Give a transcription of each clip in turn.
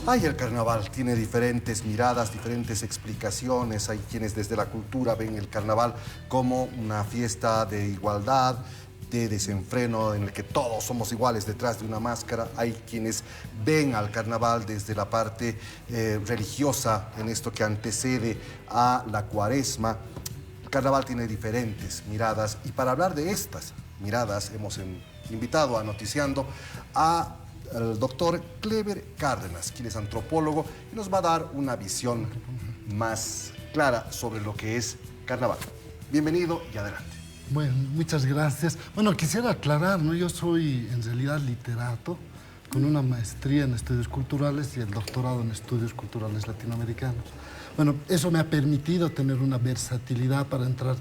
Ay, el carnaval tiene diferentes miradas, diferentes explicaciones. Hay quienes desde la cultura ven el carnaval como una fiesta de igualdad, de desenfreno, en el que todos somos iguales detrás de una máscara. Hay quienes ven al carnaval desde la parte religiosa, en esto que antecede a la Cuaresma. El carnaval tiene diferentes miradas y para hablar de estas miradas hemos invitado a Noticiando al doctor Cleber Cárdenas, quien es antropólogo y nos va a dar una visión más clara sobre lo que es carnaval. Bienvenido y adelante. Bueno, muchas gracias. Bueno, quisiera aclarar, ¿no? Yo soy en realidad literato, con una maestría en estudios culturales y el doctorado en estudios culturales latinoamericanos. Bueno, eso me ha permitido tener una versatilidad para entrar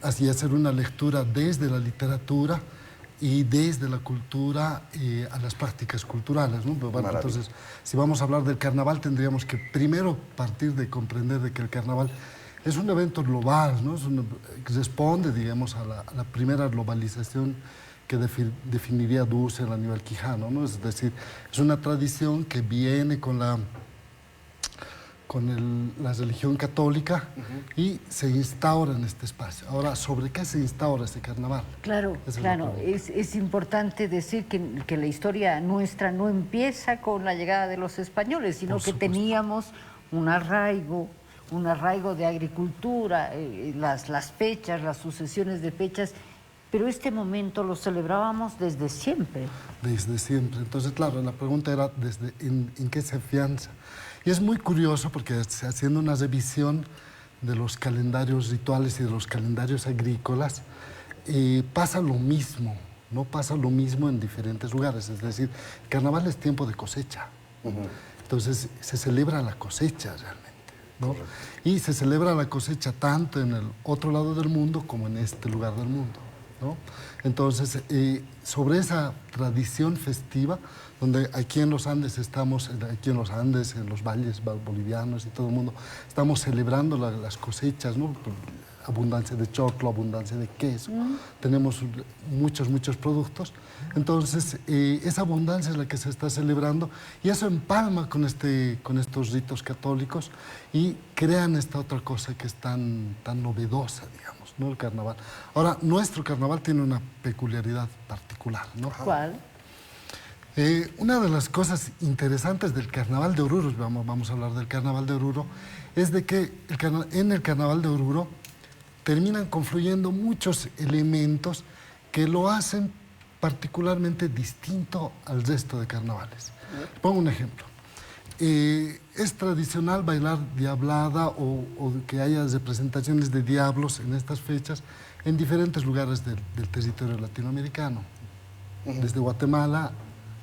así a hacer una lectura desde la literatura y desde la cultura a las prácticas culturales, ¿no? Pero bueno, entonces, si vamos a hablar del carnaval, tendríamos que primero partir de comprender de que el carnaval es un evento global, ¿no? Responde, digamos, a la primera globalización que definiría Dussel a nivel quijano, ¿no? Es decir, es una tradición que viene con la religión católica y se instaura en este espacio. Ahora, ¿sobre qué se instaura este carnaval? Claro, claro. Es importante decir que la historia nuestra no empieza con la llegada de los españoles, sino que teníamos un arraigo de agricultura, las fechas, las sucesiones de fechas, pero este momento lo celebrábamos desde siempre. Desde siempre. Entonces, claro, la pregunta era ¿en qué se afianza? Y es muy curioso porque haciendo una revisión de los calendarios rituales y de los calendarios agrícolas, pasa lo mismo, ¿no? Pasa lo mismo en diferentes lugares. Es decir, el carnaval es tiempo de cosecha. Entonces, se celebra la cosecha realmente, ¿no? Y se celebra la cosecha tanto en el otro lado del mundo como en este lugar del mundo, ¿no? Entonces, sobre esa tradición festiva, donde aquí en los Andes en los valles bolivianos y todo el mundo, estamos celebrando las cosechas, ¿no? Abundancia de choclo, abundancia de queso, tenemos muchos productos. Entonces, esa abundancia es la que se está celebrando y eso empalma con estos ritos católicos y crean esta otra cosa que es tan novedosa, digamos, ¿no? El carnaval. Ahora, nuestro carnaval tiene una peculiaridad particular, ¿no? ¿Cuál? Una de las cosas interesantes del Carnaval de Oruro, vamos a hablar del Carnaval de Oruro, es de que en el Carnaval de Oruro terminan confluyendo muchos elementos que lo hacen particularmente distinto al resto de carnavales. Pongo un ejemplo. Es tradicional bailar diablada o que haya representaciones de diablos en estas fechas en diferentes lugares del territorio latinoamericano, desde Guatemala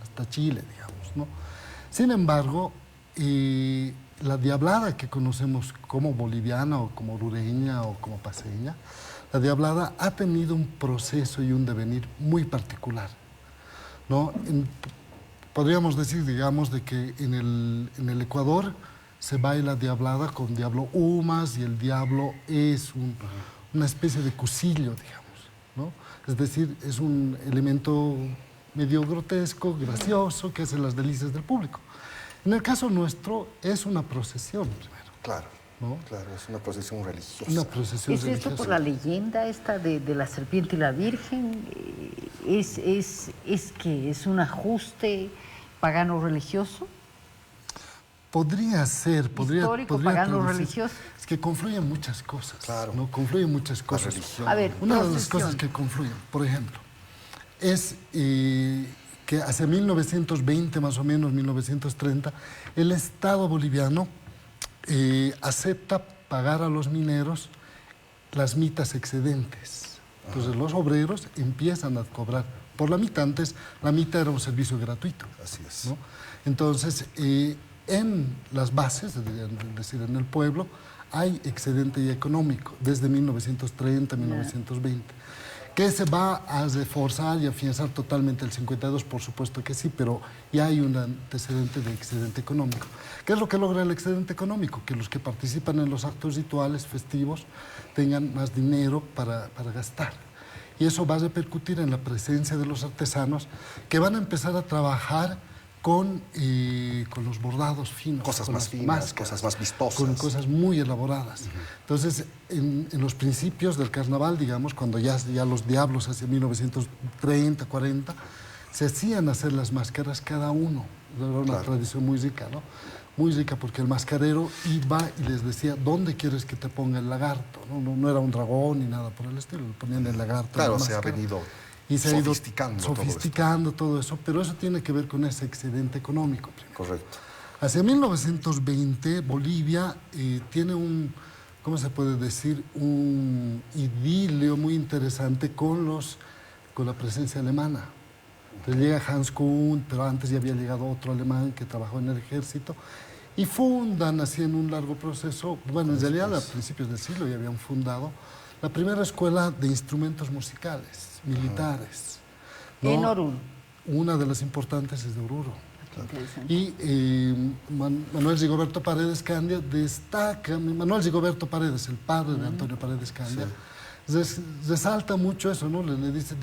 hasta Chile, digamos, ¿no? Sin embargo, la diablada que conocemos como boliviana o como orureña o como paceña, la diablada ha tenido un proceso y un devenir muy particular, ¿no? Podríamos decir, digamos, de que en el Ecuador se baila diablada con diablo humas y el diablo es una especie de cusillo, digamos, ¿no? Es decir, es un elemento medio grotesco, gracioso, que hace las delicias del público. En el caso nuestro, es una procesión primero. Claro, ¿no? Claro, es una procesión religiosa. Una procesión religiosa. ¿Es esto por la leyenda esta de la serpiente y la virgen? ¿Es que es un ajuste pagano religioso? Podría ser, histórico, pagano religioso. Es que confluyen muchas cosas. Claro. ¿No? Confluyen muchas cosas. A ver, una de las cosas que confluyen, por ejemplo, es que hacia 1920, más o menos, 1930, el Estado boliviano acepta pagar a los mineros las mitas excedentes. Entonces los obreros empiezan a cobrar por la mitad. Antes la mitad era un servicio gratuito. Así es. ¿No? Entonces, en las bases, es decir, en el pueblo, hay excedente económico desde 1930, 1920. ¿Que se va a reforzar y afianzar totalmente el 52? Por supuesto que sí, pero ya hay un antecedente de excedente económico. ¿Qué es lo que logra el excedente económico? Que los que participan en los actos rituales festivos tengan más dinero para gastar. Y eso va a repercutir en la presencia de los artesanos que van a empezar a trabajar con los bordados finos. Cosas con más las finas, máscaras, cosas más vistosas. con cosas muy elaboradas. Entonces, en los principios del carnaval, digamos, cuando ya los diablos hacia 1930, 40, se hacían hacer las máscaras cada uno. Era una tradición muy rica, ¿no? Muy rica porque el mascarero iba y les decía, ¿dónde quieres que te ponga el lagarto? No era un dragón ni nada por el estilo, le ponían el lagarto. Claro, se ha venido y se sofisticando todo eso, pero eso tiene que ver con ese excedente económico. Primero. Correcto. Hacia 1920, Bolivia tiene ¿cómo se puede decir? Un idilio muy interesante con la presencia alemana. Entonces llega Hans Kuhn, pero antes ya había llegado otro alemán que trabajó en el ejército, y fundan así en un largo proceso, bueno, en realidad a principios del siglo ya habían fundado la primera escuela de instrumentos musicales, militares. ¿no? En Oruro. Una de las importantes es de Oruro. Y Manuel Rigoberto Paredes Candia destaca, Manuel Rigoberto Paredes, el padre de Antonio Paredes Candia, resalta mucho eso, ¿no? Le dice,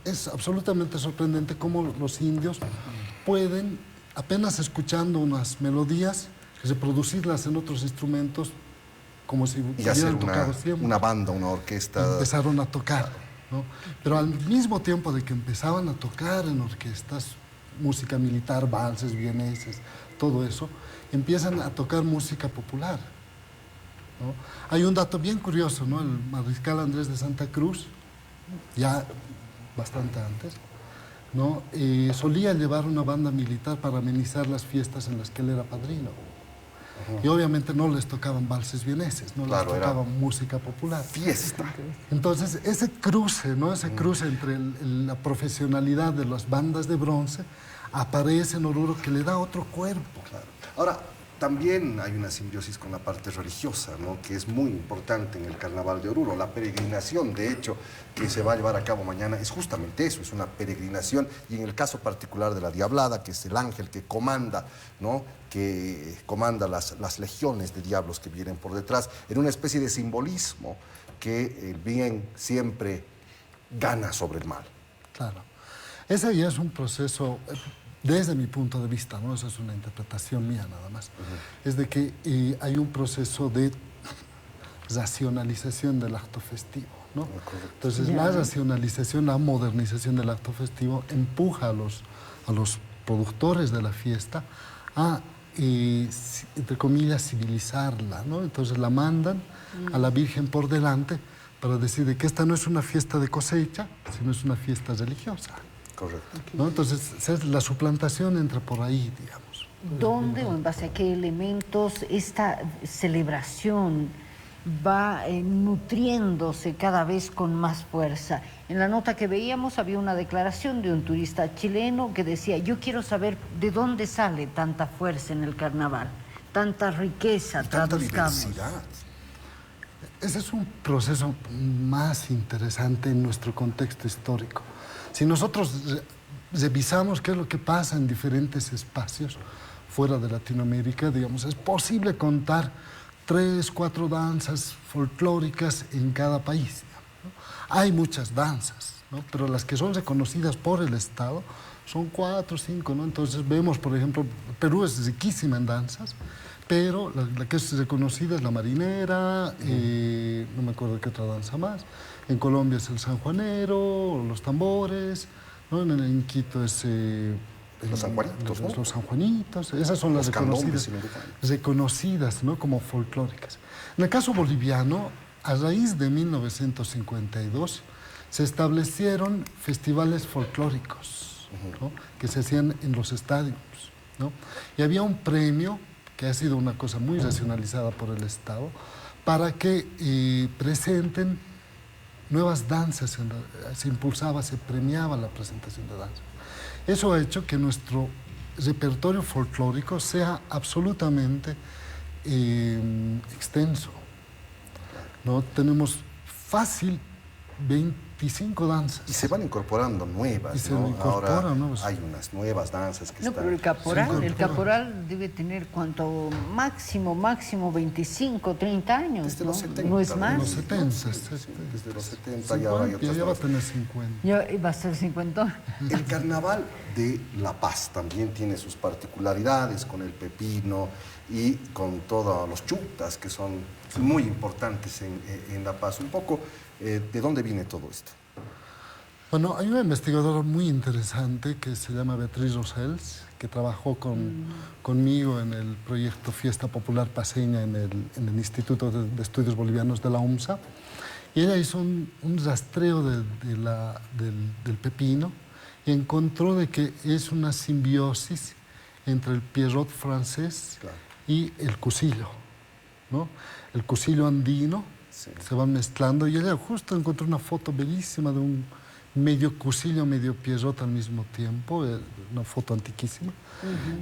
es absolutamente sorprendente cómo los indios pueden, apenas escuchando unas melodías, reproducirlas en otros instrumentos como si hubieran tocado siempre. Una banda, una orquesta. Y empezaron a tocar, ¿no? Pero al mismo tiempo de que empezaban a tocar en orquestas, música militar, valses, vieneses, todo eso, empiezan a tocar música popular, ¿no? Hay un dato bien curioso, ¿no? El mariscal Andrés de Santa Cruz, ya bastante antes, ¿no? Solía llevar una banda militar para amenizar las fiestas en las que él era padrino. Y obviamente no les tocaban valses vieneses, no les tocaban música popular. Fiesta. Entonces, ese cruce, ¿no? Ese cruce entre la profesionalidad de las bandas de bronce aparece en Oruro, que le da otro cuerpo. Claro. Ahora, también hay una simbiosis con la parte religiosa, ¿no? Que es muy importante en el Carnaval de Oruro. La peregrinación, de hecho, que se va a llevar a cabo mañana es justamente eso, es una peregrinación. Y en el caso particular de la Diablada, que es el ángel que comanda, ¿no? Que comanda las legiones de diablos que vienen por detrás, en una especie de simbolismo que el bien siempre gana sobre el mal. Claro. Ese ya es un proceso, desde mi punto de vista, ¿no? Esa es una interpretación mía nada más. Es de que hay un proceso de racionalización del acto festivo, ¿no? Entonces, la racionalización, la modernización del acto festivo empuja a los productores de la fiesta a, entre comillas, civilizarla, ¿no? Entonces la mandan a la Virgen por delante para decir de que esta no es una fiesta de cosecha, sino es una fiesta religiosa. Correcto. ¿No? Entonces la suplantación entra por ahí, digamos. ¿Dónde o en base a qué elementos esta celebración va nutriéndose cada vez con más fuerza? En la nota que veíamos había una declaración de un turista chileno que decía, yo quiero saber de dónde sale tanta fuerza en el carnaval, tanta riqueza, tanta diversidad. Ese es un proceso más interesante en nuestro contexto histórico. Si nosotros revisamos qué es lo que pasa en diferentes espacios fuera de Latinoamérica, digamos, es posible contar 3, 4 danzas folclóricas en cada país, ¿no? Hay muchas danzas, ¿no? Pero las que son reconocidas por el Estado son 4 o 5, ¿no? Entonces vemos, por ejemplo, Perú es riquísima en danzas, pero la que es reconocida es la marinera, no me acuerdo qué otra danza más. En Colombia es el sanjuanero, los tambores, ¿no? En Quito es... los sanjuanitos, ¿no? Los sanjuanitos, esas son las reconocidas, ¿no? Como folclóricas. En el caso boliviano, a raíz de 1952, se establecieron festivales folclóricos, ¿no? Que se hacían en los estadios, ¿no? Y había un premio, que ha sido una cosa muy racionalizada por el Estado, para que presenten nuevas danzas. Se impulsaba, se premiaba la presentación de danzas. Eso ha hecho que nuestro repertorio folclórico sea absolutamente extenso, ¿no? Tenemos fácil 25 danzas. Y se van incorporando nuevas, y se ¿no? incorporan Ahora nuevas. hay unas nuevas danzas que no, están... pero el caporal debe tener cuanto máximo 25, 30 años, Desde ¿no? los 70. No es más. Los 70. Desde los 70 50, ya hay otras ya va a danzas. tener 50. Ya va a ser 50. El carnaval de La Paz. También tiene sus particularidades con el pepino y con todos los chutas que son muy importantes en La Paz. Un poco, ¿de dónde viene todo esto? Bueno, hay una investigadora muy interesante que se llama Beatriz Rosels, que trabajó conmigo en el proyecto Fiesta Popular Paceña en el Instituto de Estudios Bolivianos de la UMSA. Y ella hizo un rastreo del pepino y encontró de que es una simbiosis entre el Pierrot francés y el cusillo, ¿no? El cusillo andino se van mezclando y ella justo encontró una foto bellísima de un medio cusillo, medio Pierrot al mismo tiempo, una foto antiquísima,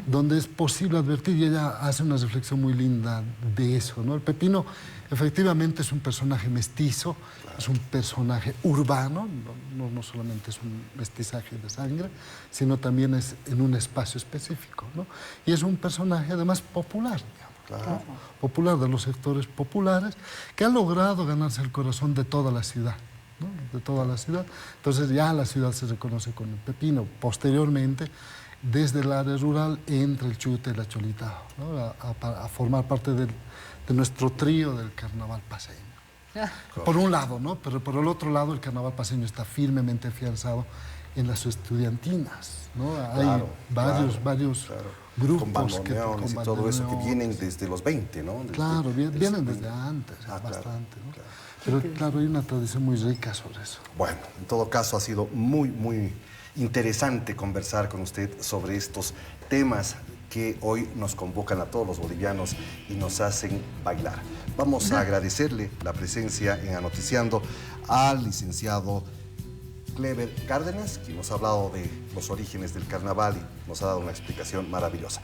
donde es posible advertir, y ella hace una reflexión muy linda de eso, ¿no? El pepino efectivamente es un personaje mestizo, es un personaje urbano, no solamente es un mestizaje de sangre, sino también es en un espacio específico, ¿no? Y es un personaje además popular, digamos, ¿no? Popular, de los sectores populares, que ha logrado ganarse el corazón de toda la ciudad, ¿no? De toda la ciudad. Entonces ya la ciudad se reconoce con el pepino. Posteriormente, desde el área rural, entra el chute y la cholita, ¿no? a formar parte de nuestro trío del carnaval paceño. Por un lado, ¿no? Pero por el otro lado, el carnaval paceño está firmemente afianzado en las estudiantinas, ¿no? Hay varios grupos con bandoneones y todo eso que vienen desde los 20, ¿no? Vienen desde antes, bastante, ¿no? Pero claro, hay una tradición muy rica sobre eso. Bueno, en todo caso ha sido muy, muy interesante conversar con usted sobre estos temas que hoy nos convocan a todos los bolivianos y nos hacen bailar. Vamos a agradecerle la presencia en Anoticiando al licenciado Clever Cárdenas, quien nos ha hablado de los orígenes del carnaval y nos ha dado una explicación maravillosa.